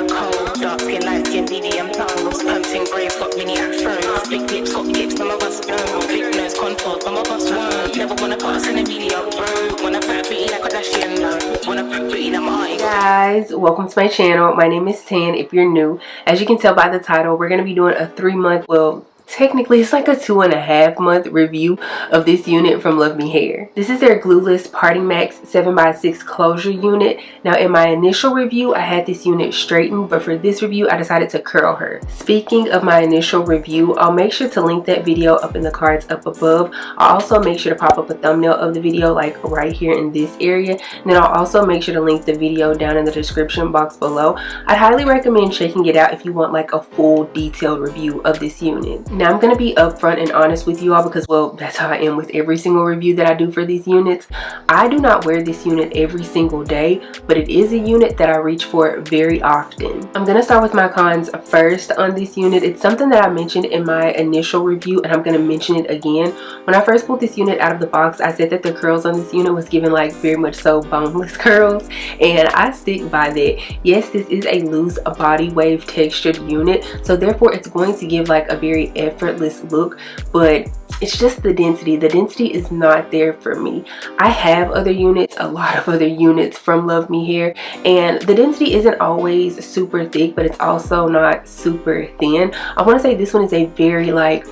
a cold, dark skin, light skin, medium tones, pumping braids, got mini afros, big lips, got tips, some of us don't, big nose contours, some of us won't, never wanna pass in a video, bro, wanna fat pretty like a Kardashian, wanna fat pretty like my guys, welcome to my channel. My name is Tan. If you're new, as you can tell by the title, we're going to be doing a 3-month, well, technically it's like a 2.5-month review of this unit from LuvMe Hair. This is their Glueless Parting Max 7x6 closure unit. Now in my initial review I had this unit straightened, but for this review I decided to curl her. Speaking of my initial review, I'll make sure to link that video up in the cards up above. I'll also make sure to pop up a thumbnail of the video like right here in this area, and then I'll also make sure to link the video down in the description box below. I'd highly recommend checking it out if you want like a full detailed review of this unit. Now I'm going to be upfront and honest with you all because, well, that's how I am with every single review that I do for these units. I do not wear this unit every single day, but it is a unit that I reach for very often. I'm going to start with my cons first on this unit. It's something that I mentioned in my initial review and I'm going to mention it again. When I first pulled this unit out of the box, I said that the curls on this unit was given like very much so boneless curls, and I stick by that. Yes, this is a loose body wave textured unit, so therefore it's going to give like a very effortless look, but it's just the density. The density is not there for me. I have other units, a lot of other units from LuvMe Hair, and the density isn't always super thick, but it's also not super thin. I want to say this one is a very like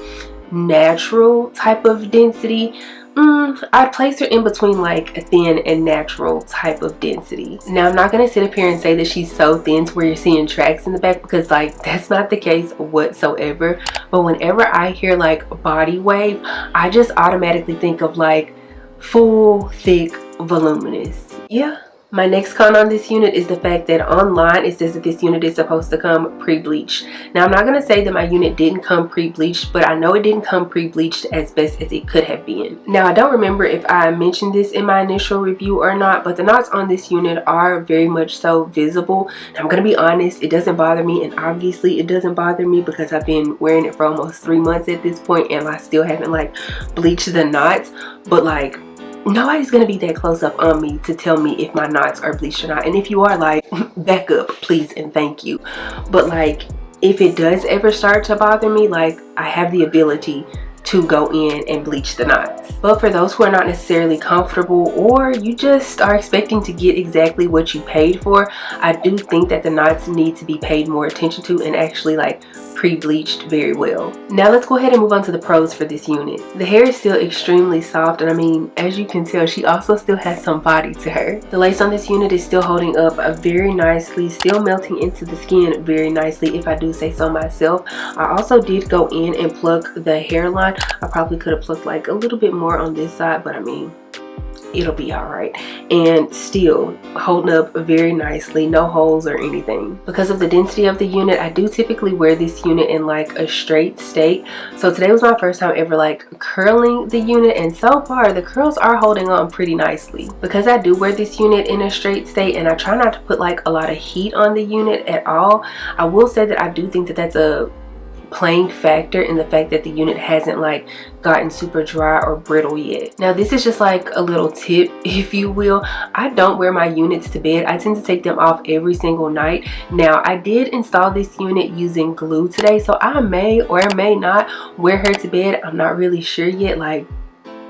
natural type of density. I'd place her in between like a thin and natural type of density. Now I'm not going to sit up here and say that she's so thin to where you're seeing tracks in the back, because like that's not the case whatsoever. But whenever I hear like body wave, I just automatically think of like full, thick, voluminous. Yeah. My next con on this unit is the fact that online it says that this unit is supposed to come pre-bleached. Now I'm not going to say that my unit didn't come pre-bleached, but I know it didn't come pre-bleached as best as it could have been. Now I don't remember if I mentioned this in my initial review or not, but the knots on this unit are very much so visible. Now, I'm going to be honest, it doesn't bother me, and obviously it doesn't bother me because I've been wearing it for almost 3 months at this point and I still haven't like bleached the knots, but like nobody's gonna be that close up on me to tell me if my knots are bleached or not. And if you are, like, back up please and thank you. But like if it does ever start to bother me, like I have the ability to go in and bleach the knots. But for those who are not necessarily comfortable, or you just are expecting to get exactly what you paid for, I do think that the knots need to be paid more attention to and actually like pre-bleached very well. Now let's go ahead and move on to the pros for this unit. The hair is still extremely soft, and I mean, as you can tell, she also still has some body to her. The lace on this unit is still holding up very nicely, still melting into the skin very nicely if I do say so myself. I also did go in and pluck the hairline. I probably could have plucked like a little bit more on this side, but I mean, it'll be all right. And still holding up very nicely, no holes or anything. Because of the density of the unit, I do typically wear this unit in like a straight state, so today was my first time ever like curling the unit, and so far the curls are holding on pretty nicely. Because I do wear this unit in a straight state and I try not to put like a lot of heat on the unit at all, I will say that I do think that that's a playing factor in the fact that the unit hasn't like gotten super dry or brittle yet. Now this is just like a little tip, if you will. I don't wear my units to bed. I tend to take them off every single night. Now I did install this unit using glue today, so I may or may not wear her to bed. I'm not really sure yet. Like,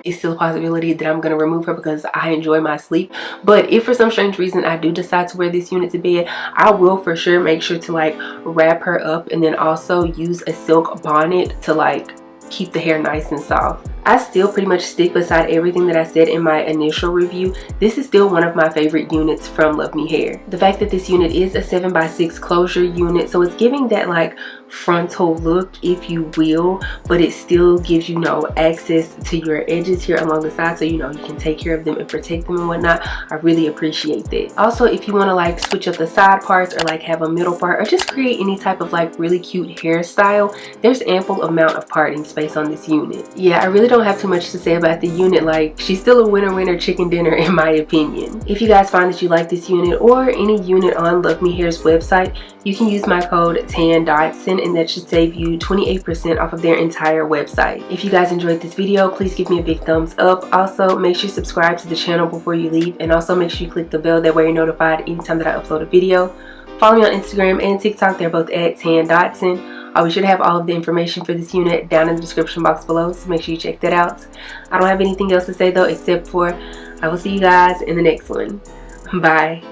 it's still a possibility that I'm going to remove her because I enjoy my sleep. But if for some strange reason I do decide to wear this unit to bed, I will for sure make sure to like wrap her up and then also use a silk bonnet to like keep the hair nice and soft. I still pretty much stick beside everything that I said in my initial review. This is still one of my favorite units from LuvMe Hair. The fact that this unit is a 7x6 closure unit, so it's giving that like frontal look, if you will, but it still gives you access to your edges here along the side, so you can take care of them and protect them and whatnot. I really appreciate that. Also, if you want to like switch up the side parts or like have a middle part or just create any type of like really cute hairstyle, there's ample amount of parting space on this unit. Yeah, I really don't have too much to say about the unit. Like, she's still a winner chicken dinner in my opinion. If you guys find that you like this unit or any unit on LuvMe Hair's website, you can use my code Dotson and that should save you 28% off of their entire website. If you guys enjoyed this video, please give me a big thumbs up. Also, make sure you subscribe to the channel before you leave, and also make sure you click the bell, that way you're notified anytime that I upload a video. Follow me on Instagram and TikTok. They're both at Tan Dotson. I'll be sure to have all of the information for this unit down in the description box below, so make sure you check that out. I don't have anything else to say though, except for I will see you guys in the next one. Bye.